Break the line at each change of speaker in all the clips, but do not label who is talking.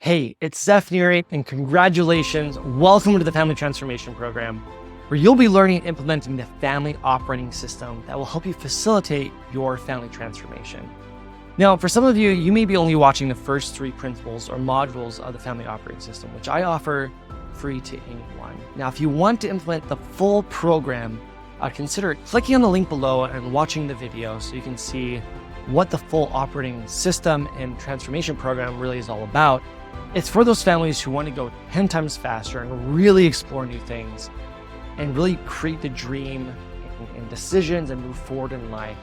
Hey, it's Zeph Neary, and congratulations. Welcome to the Family Transformation Program, where you'll be learning and implementing the family operating system that will help you facilitate your family transformation. Now, for some of you, you may be only watching the first 3 principles or modules of the family operating system, which I offer free to anyone. Now, if you want to implement the full program, consider clicking on the link below and watching the video so you can see what the full operating system and transformation program really is all about. It's for those families who want to go 10 times faster and really explore new things and really create the dream and decisions and move forward in life.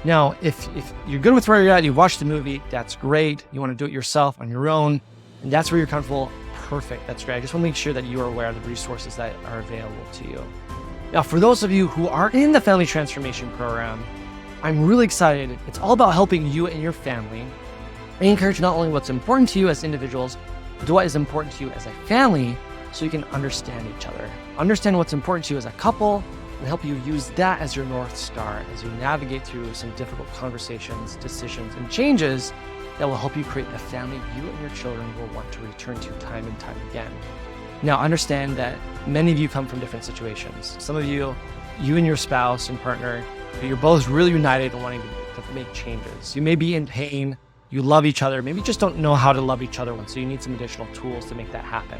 Now, if you're good with where you're at, you watched the movie, that's great. You want to do it yourself on your own, and that's where you're comfortable, perfect, that's great. I just want to make sure that you are aware of the resources that are available to you. Now, for those of you who are in the Family Transformation Program, I'm really excited. It's all about helping you and your family encourage not only what's important to you as individuals, but what is important to you as a family so you can understand each other. Understand what's important to you as a couple and help you use that as your North Star as you navigate through some difficult conversations, decisions, and changes that will help you create the family you and your children will want to return to time and time again. Now, understand that many of you come from different situations. Some of you and your spouse and partner, you're both really united in wanting to make changes. You may be in pain. You love each other. Maybe you just don't know how to love each other, so you need some additional tools to make that happen.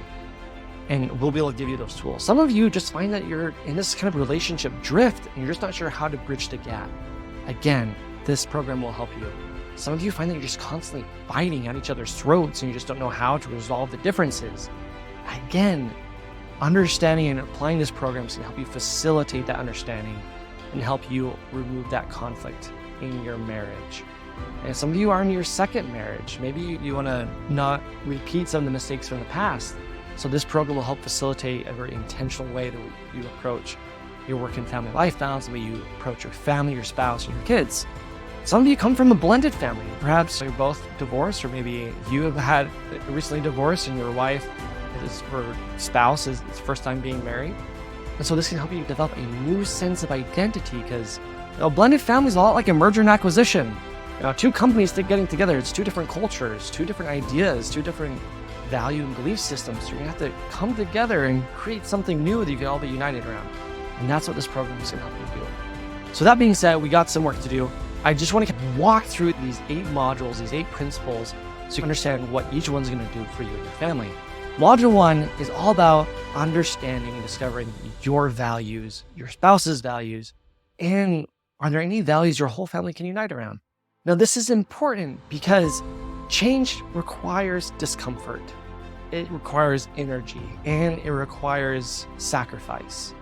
And we'll be able to give you those tools. Some of you just find that you're in this kind of relationship drift and you're just not sure how to bridge the gap. Again, this program will help you. Some of you find that you're just constantly fighting at each other's throats and you just don't know how to resolve the differences. Again, understanding and applying this program is going to help you facilitate that understanding and help you remove that conflict in your marriage. And some of you are in your second marriage. Maybe you want to not repeat some of the mistakes from the past. So this program will help facilitate a very intentional way that you approach your work and family life balance, the way you approach your family, your spouse, and your kids. Some of you come from a blended family. Perhaps you're both divorced, or maybe you have had recently divorced and your wife or spouse is first time being married. And so this can help you develop a new sense of identity because blended family is a lot like a merger and acquisition. Two companies getting together, it's 2 different cultures, 2 different ideas, 2 different value and belief systems. So you're going to have to come together and create something new that you can all be united around. And that's what this program is going to help you do. So that being said, we got some work to do. I just want to walk through these 8 modules, these 8 principles, so you can understand what each one's going to do for you and your family. Module 1 is all about understanding and discovering your values, your spouse's values, and are there any values your whole family can unite around? Now, this is important because change requires discomfort. It requires energy and it requires sacrifice.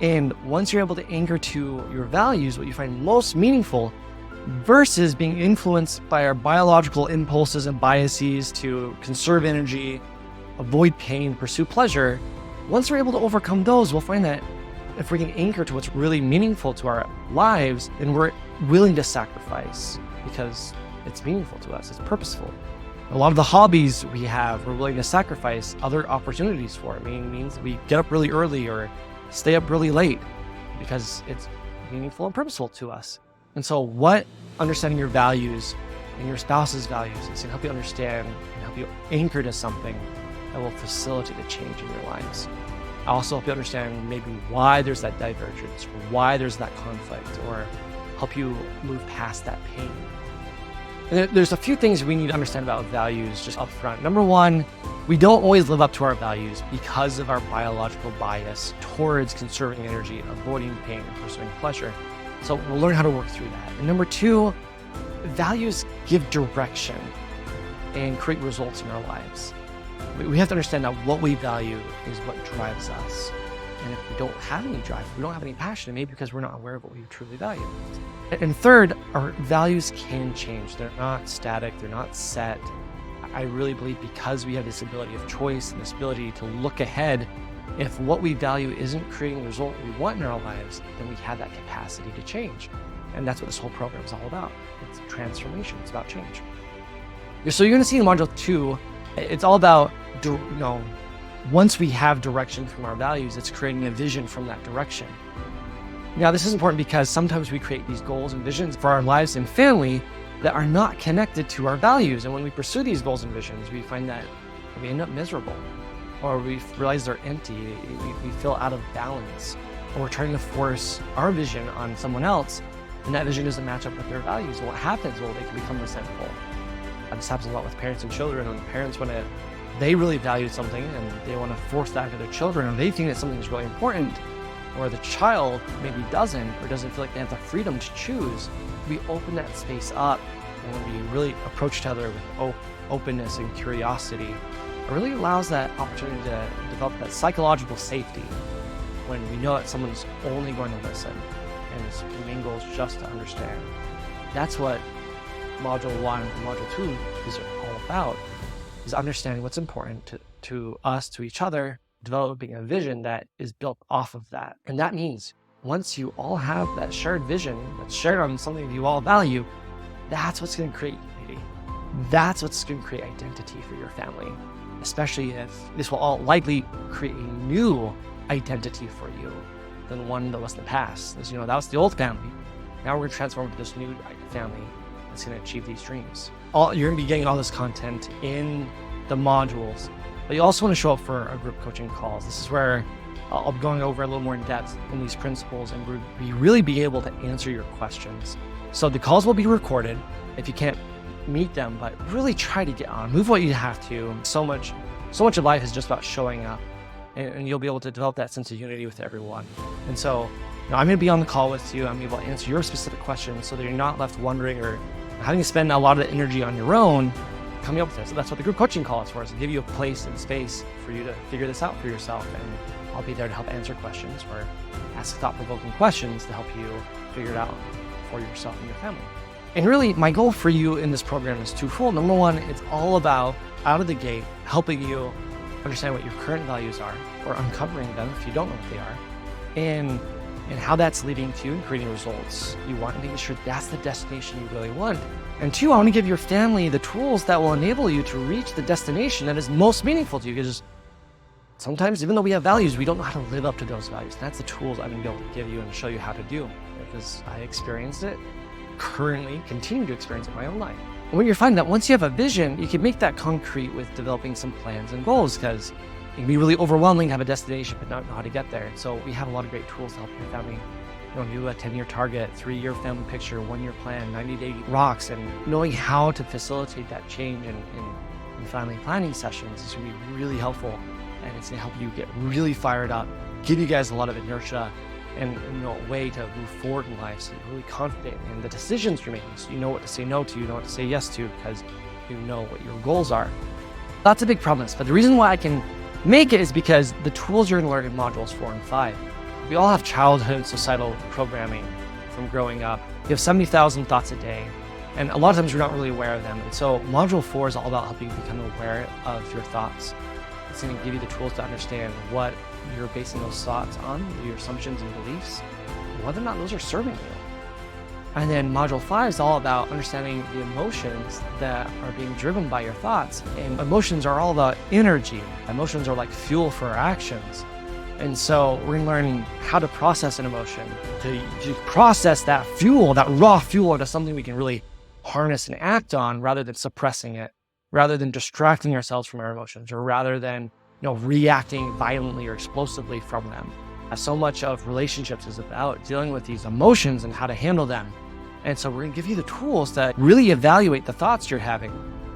And once you're able to anchor to your values, what you find most meaningful versus being influenced by our biological impulses and biases to conserve energy, avoid pain, pursue pleasure, once we're able to overcome those, we'll find that if we can anchor to what's really meaningful to our lives, then we're willing to sacrifice because it's meaningful to us, it's purposeful. A lot of the hobbies we have, we're willing to sacrifice other opportunities for. It means we get up really early or stay up really late because it's meaningful and purposeful to us. And so what understanding your values and your spouse's values is going to help you understand and help you anchor to something that will facilitate the change in your lives. I'll also help you understand maybe why there's that divergence, or why there's that conflict, or help you move past that pain. And there's a few things we need to understand about values just up front. Number 1, we don't always live up to our values because of our biological bias towards conserving energy, avoiding pain, and pursuing pleasure. So we'll learn how to work through that. And number 2, values give direction and create results in our lives. We have to understand that what we value is what drives us. And if we don't have any drive, if we don't have any passion, maybe because we're not aware of what we truly value. And third, our values can change. They're not static, they're not set. I really believe because we have this ability of choice and this ability to look ahead, if what we value isn't creating the result we want in our lives, then we have that capacity to change. And that's what this whole program is all about. It's transformation, it's about change. So you're gonna see in Module 2, it's all about, once we have direction from our values, it's creating a vision from that direction. Now, this is important because sometimes we create these goals and visions for our lives and family that are not connected to our values. And when we pursue these goals and visions, we find that we end up miserable, or we realize they're empty, we feel out of balance, or we're trying to force our vision on someone else, and that vision doesn't match up with their values. Well, what happens? Well, they can become resentful. This happens a lot with parents and children. When parents they really value something and they want to force that to their children, or they think that something is really important, or the child maybe doesn't, or doesn't feel like they have the freedom to choose, we open that space up, and when we really approach each other with openness and curiosity, it really allows that opportunity to develop that psychological safety when we know that someone's only going to listen and its main goal is just to understand. That's what Module 1 and Module 2 is all about, is understanding what's important to us, to each other, developing a vision that is built off of that. And that means once you all have that shared vision that's shared on something you all value, that's what's going to create unity. That's what's going to create identity for your family, especially if this will all likely create a new identity for you than one that was in the past. As you know, that was the old family. Now we're going to transform into this new family that's going to achieve these dreams. You're going to be getting all this content in the modules, but you also want to show up for our group coaching calls. This is where I'll be going over a little more in depth in these principles and we'll really be able to answer your questions. So the calls will be recorded if you can't meet them, but really try to get on. Move what you have to. So much of life is just about showing up, and you'll be able to develop that sense of unity with everyone. And so, I'm going to be on the call with you. I'm able to answer your specific questions so that you're not left wondering or having to spend a lot of the energy on your own coming up with this. So that's what the group coaching call is for, is to give you a place and space for you to figure this out for yourself. And I'll be there to help answer questions or ask thought-provoking questions to help you figure it out for yourself and your family. And really, my goal for you in this program is twofold. Number one, it's all about, out of the gate, helping you understand what your current values are, or uncovering them if you don't know what they are, and how that's leading to you and creating results you want, and making sure that's the destination you really want. And two, I want to give your family the tools that will enable you to reach the destination that is most meaningful to you, because sometimes, even though we have values, we don't know how to live up to those values. And that's the tools I'm going to be able to give you and show you how to do, because I experienced it, currently continue to experience it in my own life. And when you're finding that once you have a vision, you can make that concrete with developing some plans and goals, because it can be really overwhelming to have a destination but not know how to get there. So we have a lot of great tools to help your family do a 10-year target, 3-year family picture, 1-year plan, 90-day rocks, and knowing how to facilitate that change in family planning sessions is going to be really helpful, and it's going to help you get really fired up, give you guys a lot of inertia and a way to move forward in life, so you're really confident in the decisions you're making, so you know what to say no to, you know what to say yes to, because you know what your goals are. That's a big promise, but the reason why I can make it is because the tools you're going to learn in modules 4 and 5. We all have childhood societal programming from growing up. You have 70,000 thoughts a day, and a lot of times you're not really aware of them. And so module 4 is all about helping you become aware of your thoughts. It's going to give you the tools to understand what you're basing those thoughts on, your assumptions and beliefs, and whether or not those are serving you. And then module 5 is all about understanding the emotions that are being driven by your thoughts. And emotions are all about energy. Emotions are like fuel for our actions. And so we're going to learn how to process an emotion, to process that fuel, that raw fuel, into something we can really harness and act on, rather than suppressing it, rather than distracting ourselves from our emotions, or rather than reacting violently or explosively from them. So much of relationships is about dealing with these emotions and how to handle them. And so we're going to give you the tools to really evaluate the thoughts you're having,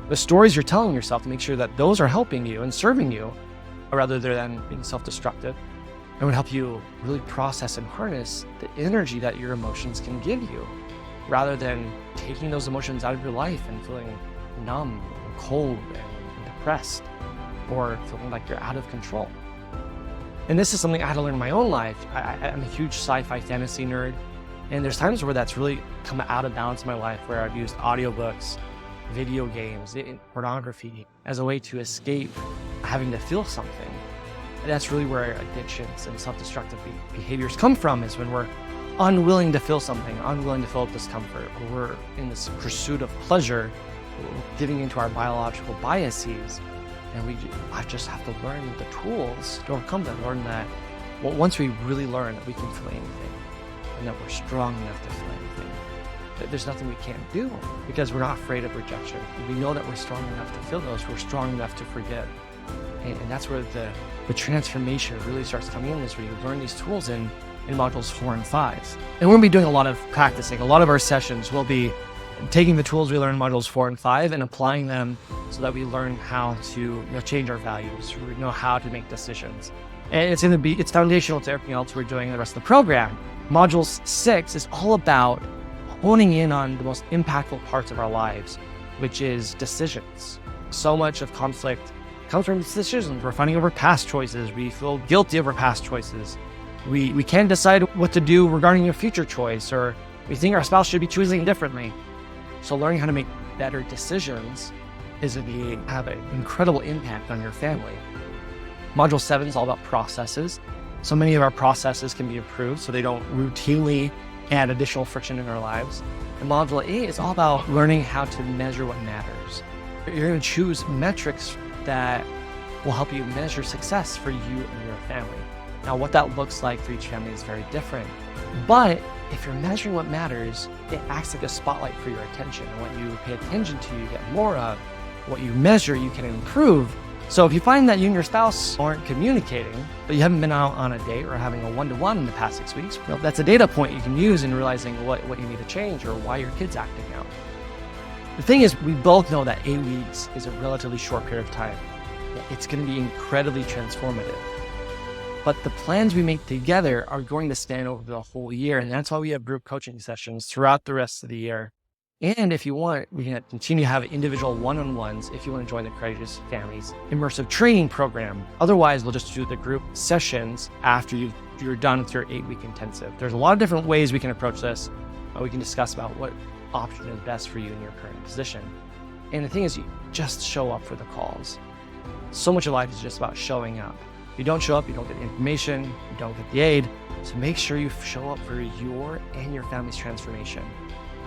the stories you're telling yourself, to make sure that those are helping you and serving you, rather than being self-destructive. It would help you really process and harness the energy that your emotions can give you, rather than taking those emotions out of your life and feeling numb and cold and depressed, or feeling like you're out of control. And this is something I had to learn in my own life. I'm a huge sci-fi fantasy nerd, and there's times where that's really come out of balance in my life, where I've used audiobooks, video games, pornography as a way to escape having to feel something. And that's really where addictions and self-destructive behaviors come from, is when we're unwilling to feel something, unwilling to feel discomfort, or we're in this pursuit of pleasure, giving into our biological biases. And I just have to learn the tools to overcome them, learn that, once we really learn that we can feel anything, and that we're strong enough to feel anything, there's nothing we can't do because we're not afraid of rejection. We know that we're strong enough to feel those. We're strong enough to forgive. And that's where the transformation really starts coming in, is where you learn these tools in modules 4 and 5. And we're going to be doing a lot of practicing. A lot of our sessions will be taking the tools we learn in modules 4 and 5 and applying them so that we learn how to change our values, we know how to make decisions. And it's foundational to everything else we're doing in the rest of the program. Modules 6 is all about honing in on the most impactful parts of our lives, which is decisions. So much of conflict comes from decisions. We're fighting over past choices. We feel guilty over past choices. We can't decide what to do regarding a future choice, or we think our spouse should be choosing differently. So learning how to make better decisions is going to have an incredible impact on your family. Module 7 is all about processes. So many of our processes can be improved so they don't routinely add additional friction in our lives. And Module 8 is all about learning how to measure what matters. You're going to choose metrics that will help you measure success for you and your family. Now, what that looks like for each family is very different. But if you're measuring what matters, it acts like a spotlight for your attention. And what you pay attention to, you get more of. What you measure, you can improve. So if you find that you and your spouse aren't communicating, but you haven't been out on a date or having a one-to-one in the past 6 weeks, well, that's a data point you can use in realizing what you need to change or why your kid's acting out. The thing is, we both know that 8 weeks is a relatively short period of time. It's going to be incredibly transformative. But the plans we make together are going to span over the whole year. And that's why we have group coaching sessions throughout the rest of the year. And if you want, we can continue to have individual one-on-ones if you want to join the Courageous Families Immersive Training Program. Otherwise, we'll just do the group sessions after you're done with your 8-week intensive. There's a lot of different ways we can approach this. We can discuss about what option is best for you in your current position. And the thing is, you just show up for the calls. So much of life is just about showing up. If you don't show up, you don't get the information, you don't get the aid. So make sure you show up for your and your family's transformation.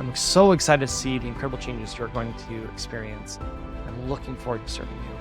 I'm so excited to see the incredible changes you're going to experience. I'm looking forward to serving you.